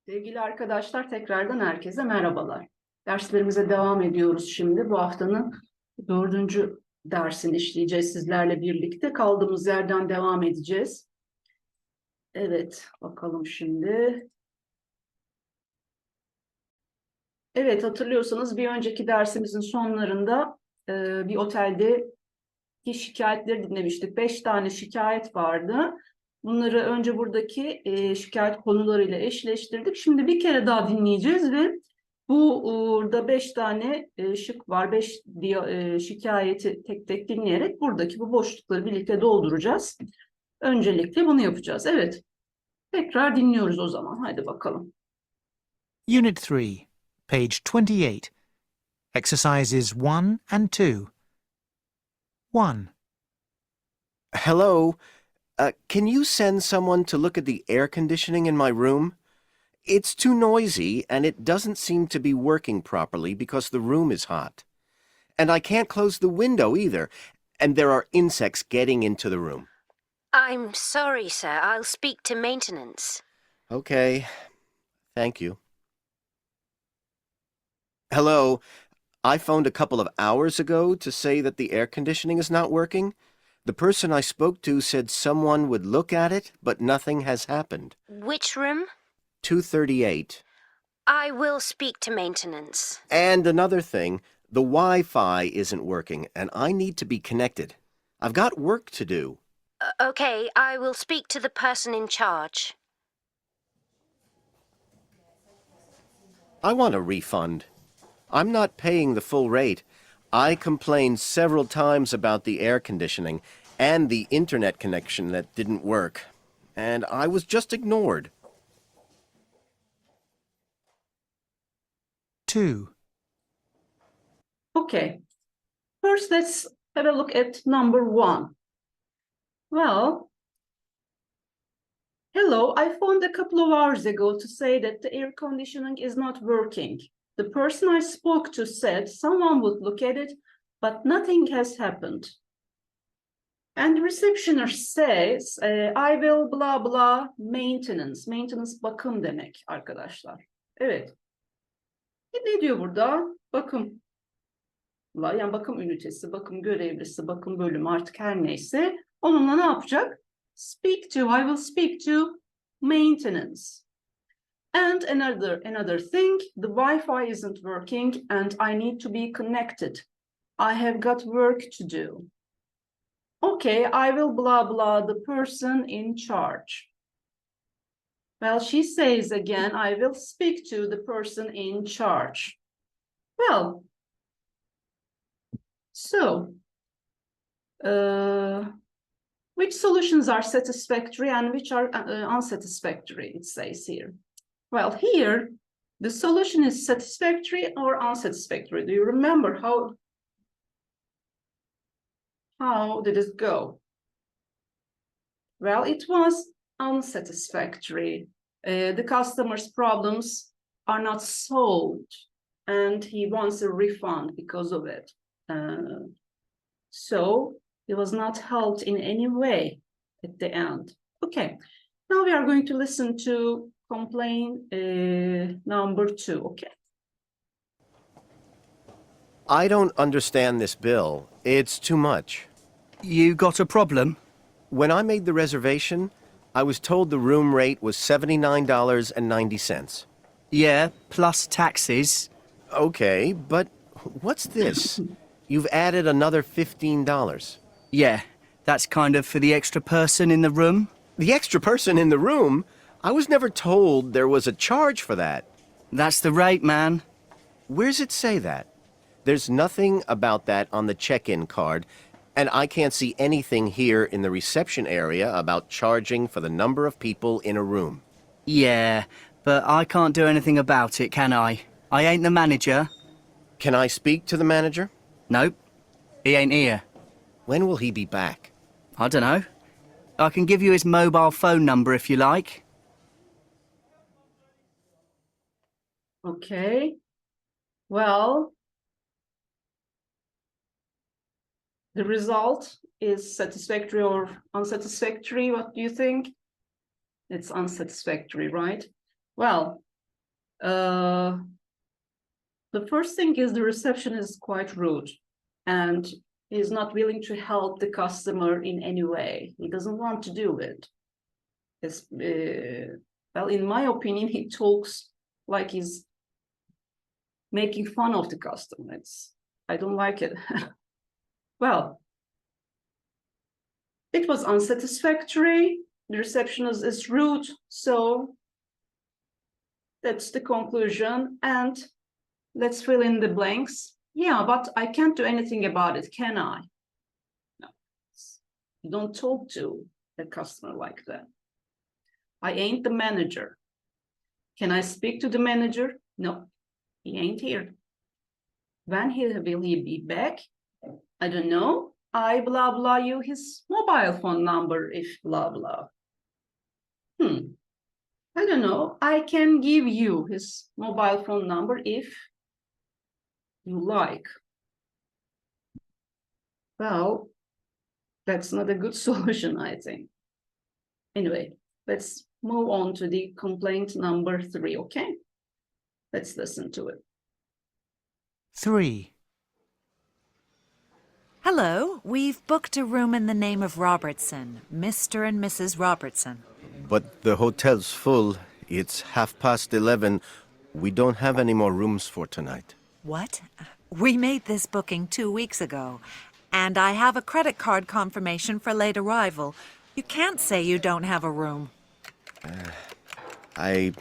Sevgili arkadaşlar, tekrardan herkese merhabalar. Derslerimize devam ediyoruz şimdi. Bu haftanın 4. dersini işleyeceğiz sizlerle birlikte. Kaldığımız yerden devam edeceğiz. Evet, bakalım şimdi. Evet, hatırlıyorsanız bir önceki dersimizin sonlarında bir oteldeki şikayetleri dinlemiştik. 5 tane şikayet vardı. Bunları önce buradaki şikayet konularıyla eşleştirdik. Şimdi bir kere daha dinleyeceğiz ve burada 5 tane şık var. 5 şikayeti tek tek dinleyerek buradaki bu boşlukları birlikte dolduracağız. Öncelikle bunu yapacağız. Evet. Tekrar dinliyoruz o zaman. Hadi bakalım. Unit 3, page 28. Exercises 1 and 2. 1. Hello. Can you send someone to look at the air conditioning in my room? It's too noisy, and it doesn't seem to be working properly because the room is hot. And I can't close the window either, and there are insects getting into the room. I'm sorry, sir. I'll speak to maintenance. Okay. Thank you. Hello. I phoned a couple of hours ago to say that the air conditioning is not working. The person I spoke to said someone would look at it, but nothing has happened. Which room? 238. I will speak to maintenance. And another thing, the Wi-Fi isn't working, and I need to be connected. I've got work to do. Okay, I will speak to the person in charge. I want a refund. I'm not paying the full rate. I complained several times about the air conditioning and the internet connection that didn't work, and I was just ignored. 2. Okay. First, let's have a look at number 1. Well, hello, I phoned a couple of hours ago to say that the air conditioning is not working. The person I spoke to said someone would look at it, but nothing has happened. And the receptionist says, I will blah blah maintenance. Maintenance bakım demek arkadaşlar. Evet. Ne diyor burada? Bakım. Yani bakım ünitesi, bakım görevlisi, bakım bölümü artık her neyse. Onunla ne yapacak? Speak to, I will speak to maintenance. And another thing, the Wi-Fi isn't working and I need to be connected. I have got work to do. Okay, I will blah blah the person in charge. Well, she says again, I will speak to the person in charge. Well, so, which solutions are satisfactory and which are unsatisfactory, it says here. Well, here, the solution is satisfactory or unsatisfactory. Do you remember how did it go? Well, it was unsatisfactory. The customer's problems are not solved, and he wants a refund because of it. So he was not helped in any way at the end. Okay, now we are going to listen to complaint number 2, okay? I don't understand this bill. It's too much. You got a problem? When I made the reservation, I was told the room rate was $79.90. Yeah, plus taxes. Okay, but what's this? You've added another $15. Yeah, that's kind of for the extra person in the room. The extra person in the room? I was never told there was a charge for that. That's the rate, man. Where's it say that? There's nothing about that on the check-in card, and I can't see anything here in the reception area about charging for the number of people in a room. Yeah, but I can't do anything about it, can I? I ain't the manager. Can I speak to the manager? Nope, he ain't here. When will he be back? I don't know. I can give you his mobile phone number if you like. Okay, well, the result is satisfactory or unsatisfactory. What do you think? It's unsatisfactory, right? Well, The first thing is the reception is quite rude and he's not willing to help the customer in any way. He doesn't want to do it. Well, in my opinion, he talks like he's making fun of the customer. I don't like it. Well, it was unsatisfactory. The receptionist is rude, so that's the conclusion. And let's fill in the blanks. Yeah, but I can't do anything about it, can I? No, you don't talk to a customer like that. I ain't the manager. Can I speak to the manager? No, he ain't here. When will he be back? I don't know. I blah blah you his mobile phone number if blah blah. I don't know. I can give you his mobile phone number if you like. Well, that's not a good solution, I think. Anyway, let's move on to the complaint number 3, okay? Let's listen to it. 3. Hello, we've booked a room in the name of Robertson, Mr. and Mrs. Robertson. But the hotel's full. It's 11:30. We don't have any more rooms for tonight. What? We made this booking 2 weeks ago, and I have a credit card confirmation for late arrival. You can't say you don't have a room. I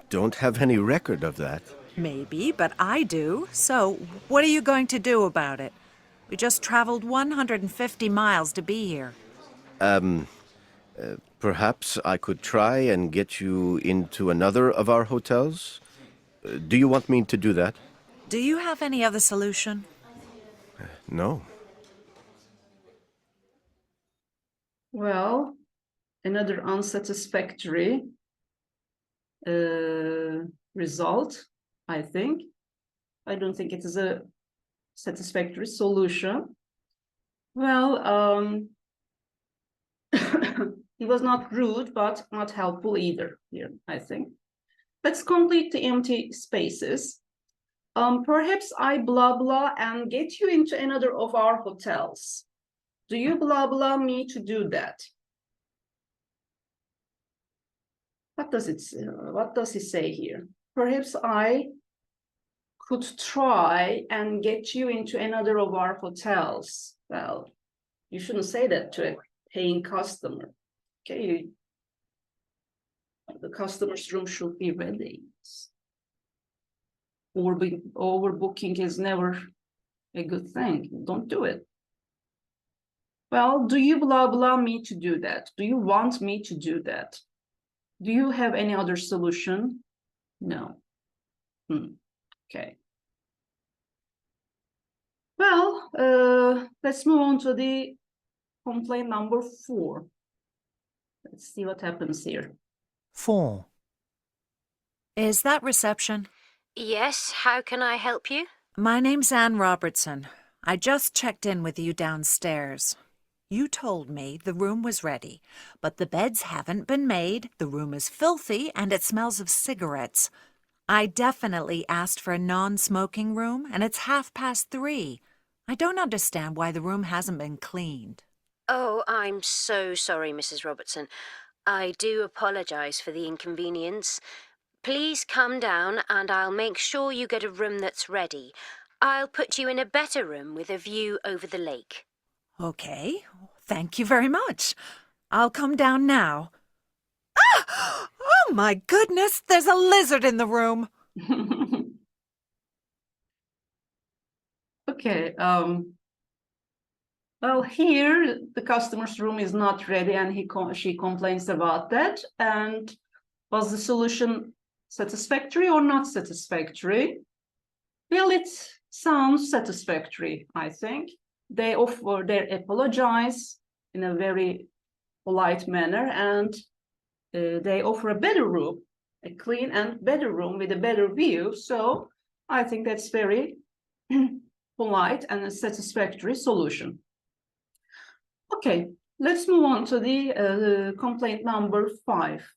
don't have any record of that. Maybe, but I do. So, what are you going to do about it? We just traveled 150 miles to be here. Perhaps I could try and get you into another of our hotels? Do you want me to do that? Do you have any other solution? No. Well, another unsatisfactory result, I think. I don't think it is a satisfactory solution. Well, he was not rude, but not helpful either here, I think. Let's complete the empty spaces. Perhaps I blah blah and get you into another of our hotels. Do you blah blah me to do that? What does it say? What does he say here? Perhaps I could try and get you into another of our hotels. Well, you shouldn't say that to a paying customer. Okay, the customer's room should be ready. Overbooking is never a good thing. Don't do it. Well, do you blah blah me to do that? Do you want me to do that? Do you have any other solution? No. Okay. Well, let's move on to the complaint number 4. Let's see what happens here. 4. Is that reception? Yes, how can I help you? My name's Anne Robertson. I just checked in with you downstairs. You told me the room was ready, but the beds haven't been made, the room is filthy, and it smells of cigarettes. I definitely asked for a non-smoking room, and it's 3:30. I don't understand why the room hasn't been cleaned. Oh, I'm so sorry, Mrs. Robertson. I do apologise for the inconvenience. Please come down and I'll make sure you get a room that's ready. I'll put you in a better room with a view over the lake. Okay, thank you very much. I'll come down now. Ah! Oh my goodness, there's a lizard in the room. Okay, well, here the customer's room is not ready and she complains about that. And was the solution satisfactory or not satisfactory? Well, it sounds satisfactory, I think. They apologize in a very polite manner, and they offer a better room, a clean and better room with a better view. So I think that's very polite and a satisfactory solution. Okay, let's move on to the complaint number 5.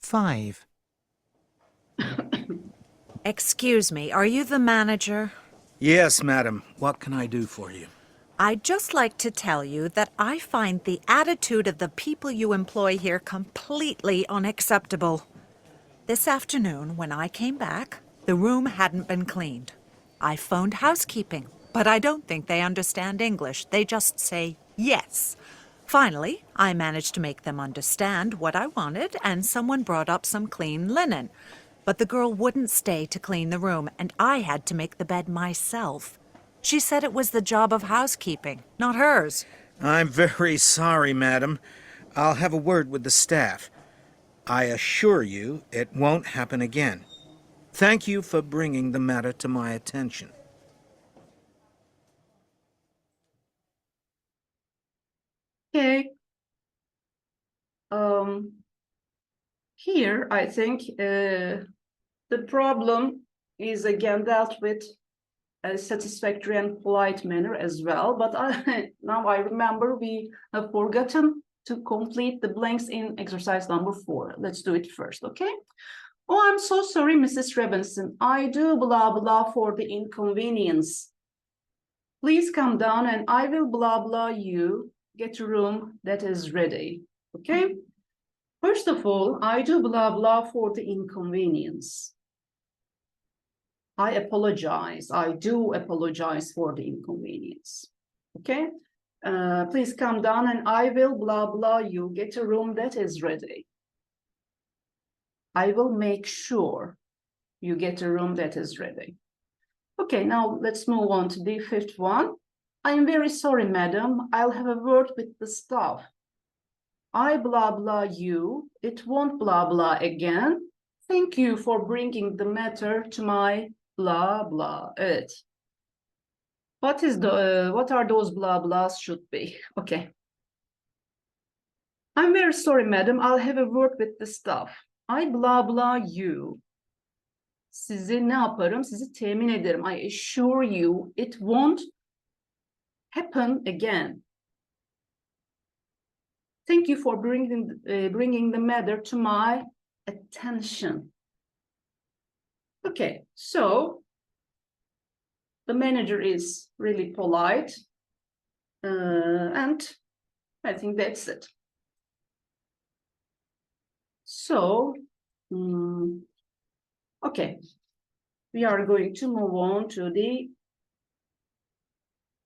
5. Excuse me, are you the manager? Yes, madam. What can I do for you? I'd just like to tell you that I find the attitude of the people you employ here completely unacceptable. This afternoon, when I came back, the room hadn't been cleaned. I phoned housekeeping, but I don't think they understand English. They just say yes. Finally, I managed to make them understand what I wanted, and someone brought up some clean linen. But the girl wouldn't stay to clean the room, and I had to make the bed myself. She said it was the job of housekeeping, not hers. I'm very sorry, madam. I'll have a word with the staff. I assure you it won't happen again. Thank you for bringing the matter to my attention. Okay. Here, I think the problem is again dealt with a satisfactory and polite manner as well. But now I remember we have forgotten to complete the blanks in exercise number 4. Let's do it first, okay? Oh, I'm so sorry, Mrs. Robinson. I do blah blah for the inconvenience. Please come down and I will blah blah you. Get a room that is ready, okay? First of all, I do blah blah for the inconvenience. I apologize. I do apologize for the inconvenience. Okay? Please come down and I will blah blah you. Get a room that is ready. I will make sure you get a room that is ready. Okay, now let's move on to the 5th one. I am very sorry, madam. I'll have a word with the staff. I blah blah you. It won't blah blah again. Thank you for bringing the matter to my blah blah. Evet. What are those blah blahs should be? Okay. I'm very sorry, madam. I'll have a word with the staff. I blah blah you. Sizi ne yaparım? Sizi temin ederim. I assure you it won't happen again. Thank you for bringing the matter to my attention. Okay, so the manager is really polite, and I think that's it. So, okay, we are going to move on to the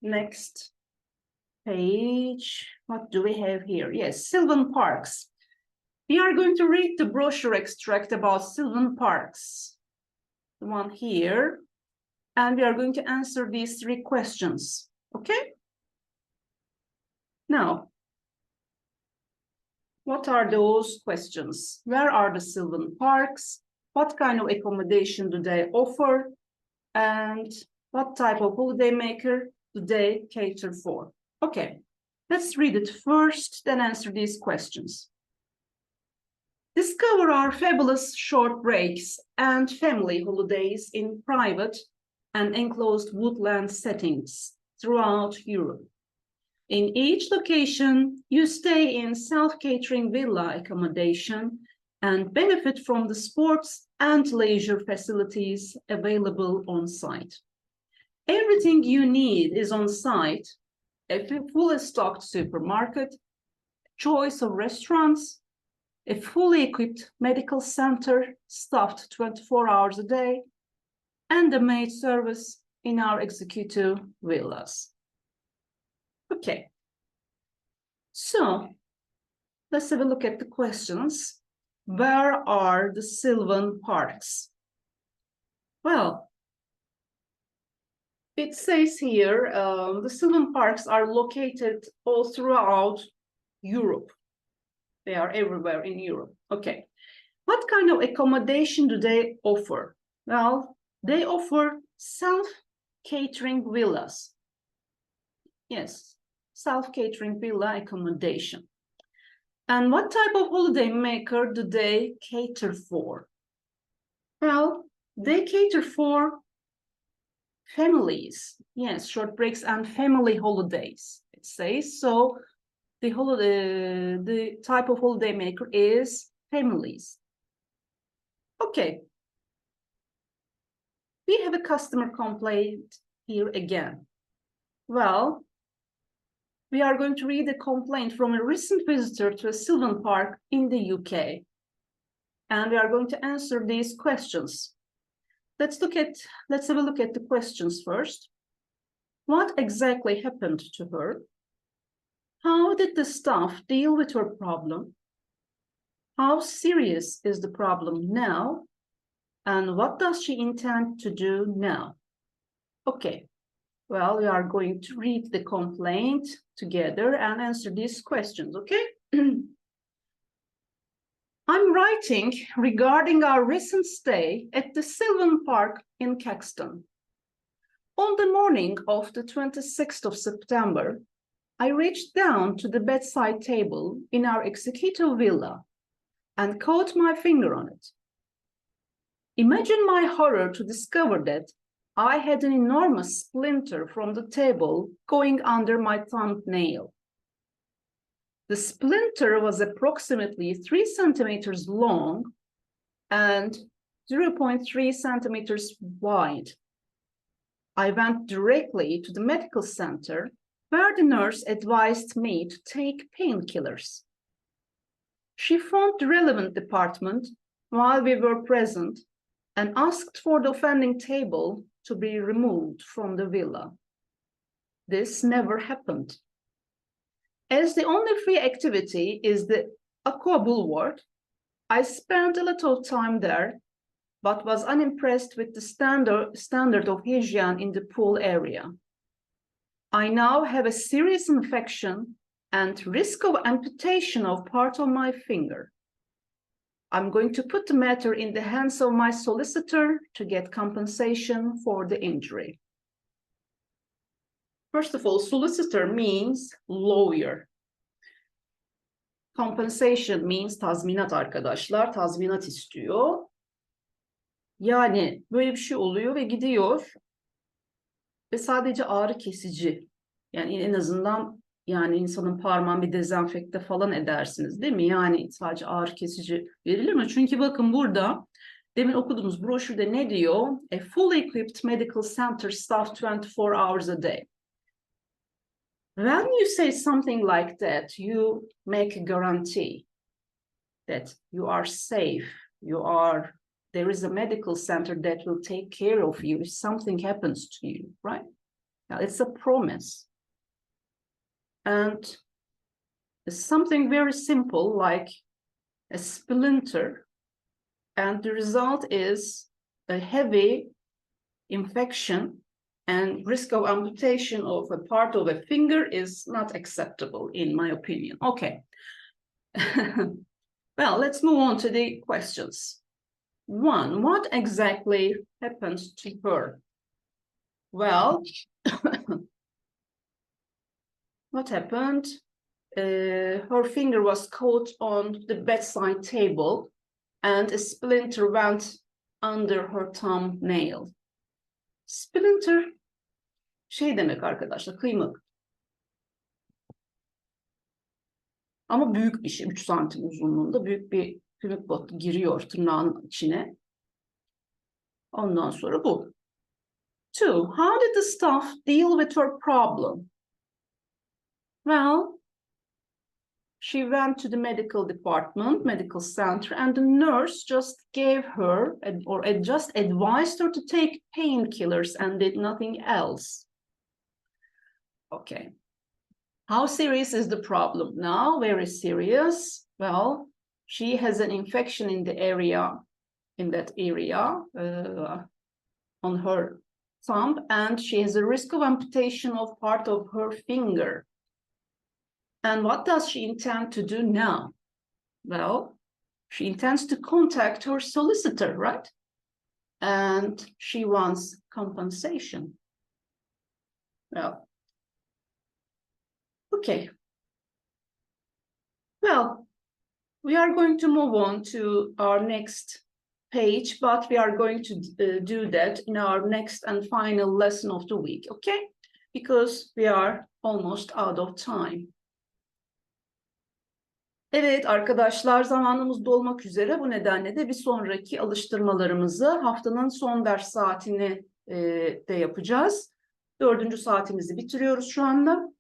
next page. What do we have here? Yes, Sylvan Parks. We are going to read the brochure extract about Sylvan Parks, the one here, and we are going to answer these 3 questions, okay? Now, what are those questions? Where are the Sylvan Parks? What kind of accommodation do they offer? And what type of holidaymaker do they cater for? Okay, let's read it first, then answer these questions. Discover our fabulous short breaks and family holidays in private and enclosed woodland settings throughout Europe. In each location, you stay in self-catering villa accommodation and benefit from the sports and leisure facilities available on site. Everything you need is on site: a fully stocked supermarket, choice of restaurants, a fully equipped medical center staffed 24 hours a day, and a maid service in our executive villas. Okay, so let's have a look at the questions. Where are the Sylvan Parks? Well, it says here the Sylvan Parks are located all throughout Europe. They are everywhere in Europe. Okay, what kind of accommodation do they offer? Well, they offer self-catering villas. Yes, self-catering villa accommodation. And what type of holidaymaker do they cater for? Well, they cater for families. Yes, short breaks and family holidays, it says. So the type of holidaymaker is families. Okay, we have a customer complaint here again. Well, we are going to read a complaint from a recent visitor to a Sylvan Park in the UK. And we are going to answer these questions. Let's have a look at the questions first. What exactly happened to her? How did the staff deal with her problem? How serious is the problem now? And what does she intend to do now? Okay, well, we are going to read the complaint together and answer these questions, okay? I'm writing regarding our recent stay at the Sylvan Park in Caxton. On the morning of the 26th of September, I reached down to the bedside table in our executive villa and caught my finger on it. Imagine my horror to discover that I had an enormous splinter from the table going under my thumbnail. The splinter was approximately 3 centimeters long and 0.3 centimeters wide. I went directly to the medical center where the nurse advised me to take painkillers. She phoned the relevant department while we were present and asked for the offending table to be removed from the villa. This never happened. As the only free activity is the Aqua Boulevard, I spent a lot of time there, but was unimpressed with the standard of hygiene in the pool area. I now have a serious infection and risk of amputation of part of my finger. I'm going to put the matter in the hands of my solicitor to get compensation for the injury. First of all, solicitor means lawyer. Compensation means tazminat arkadaşlar. Tazminat istiyor. Yani böyle bir şey oluyor ve gidiyor ve sadece ağrı kesici. Yani en azından yani insanın parmağını bir dezenfekte falan edersiniz değil mi? Yani sadece ağrı kesici verilir mi? Çünkü bakın burada demin okuduğumuz broşürde ne diyor? A fully equipped medical center staffed 24 hours a day. When you say something like that, you make a guarantee that you are safe, there is a medical center that will take care of you if something happens to you, right? Now, it's a promise. And it's something very simple like a splinter, and the result is a heavy infection, and risk of amputation of a part of a finger is not acceptable, in my opinion. Okay. Well, let's move on to the questions. 1, what exactly happened to her? Well, what happened? Her finger was caught on the bedside table and a splinter went under her thumbnail. Splinter şey demek arkadaşlar, kıymık. Ama büyük bir şey, 3 santim uzunluğunda büyük bir kıymık botu giriyor tırnağın içine. Ondan sonra bu. 2, how did the staff deal with her problem? Well, she went to the medical department, medical center, and the nurse just gave her just advised her to take painkillers and did nothing else. Okay. How serious is the problem now? Very serious. Well, she has an infection in that area, on her thumb, and she has a risk of amputation of part of her finger. And what does she intend to do now? Well, she intends to contact her solicitor, right? And she wants compensation. Well, okay. Well, we are going to move on to our next page, but we are going to do that in our next and final lesson of the week, okay? Because we are almost out of time. Evet arkadaşlar, zamanımız dolmak üzere. Bu nedenle de bir sonraki alıştırmalarımızı haftanın son ders saatini de yapacağız. 4. saatimizi bitiriyoruz şu anda.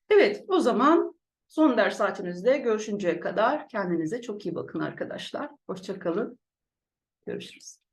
Evet, o zaman son ders saatimizde görüşünceye kadar kendinize çok iyi bakın arkadaşlar. Hoşça kalın. Görüşürüz.